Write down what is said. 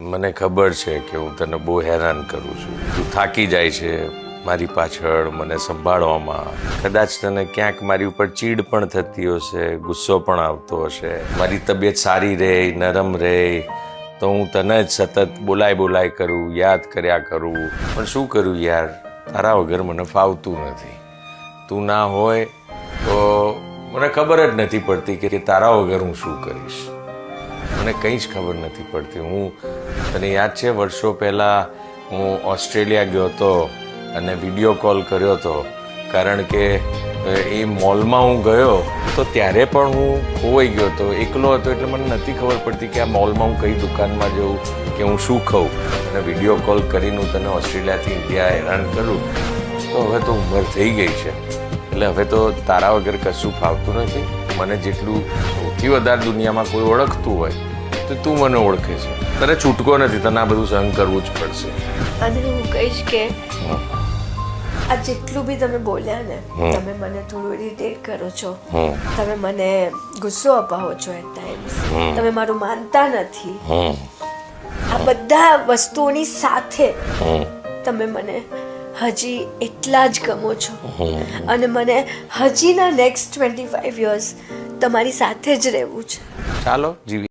મને ખબર છે કે હું તને બહુ હેરાન કરું છું. તું થાકી જાય છે મારી પાછળ મને સંભાળવામાં. કદાચ તને ક્યાંક મારી ઉપર ચીડ પણ થતી હશે, ગુસ્સો પણ આવતો હશે. મારી તબિયત સારી રહે, નરમ રહે તો હું તને જ સતત બોલાય કરું, યાદ કર્યા કરું. પણ શું કરું યાર, તારા વગર મને ફાવતું નથી. તું ના હોય તો મને ખબર જ નથી પડતી કે તારા વગર હું શું કરીશ. મને કંઈ જ ખબર નથી પડતી. તને યાદ છે વર્ષો પહેલાં હું ઓસ્ટ્રેલિયા ગયો હતો અને વિડીયો કોલ કર્યો હતો, કારણ કે એ મોલમાં હું ગયો તો ત્યારે પણ હું ખોવાઈ ગયો હતો, એકલો હતો. એટલે મને નથી ખબર પડતી કે આ મોલમાં હું કઈ દુકાનમાં જઉં કે હું શું ખાઉં. અને વિડીયો કોલ કરીને હું તને ઓસ્ટ્રેલિયાથી ઇન્ડિયા હેરાન કરું તો હવે તો ઉંમર થઈ ગઈ છે, એટલે હવે તો તારા વગર કશું ફાવતું નથી. મને જેટલું સૌથી વધારે દુનિયામાં કોઈ ઓળખતું હોય તો તું મને ઓળખે છે. તારે છૂટકો નથી, તને આ બધું સહન કરવું જ પડશે. અને હું કહીશ કે આ જેટલું બી તમે બોલ્યા ને, તમે મને થોડું ઇરિટેટ કરો છો, તમે મને ગુસ્સો અપાવો છો એટ ટાઈમ્સ, તમે મારું માનતા નથી, આ બધા વસ્તુઓની સાથે તમે મને હજી એટલા જ ગમો છો અને મને હજીના નેક્સ્ટ 25 યર્સ તમારી સાથે જ રહેવું છે. ચાલો જીવી.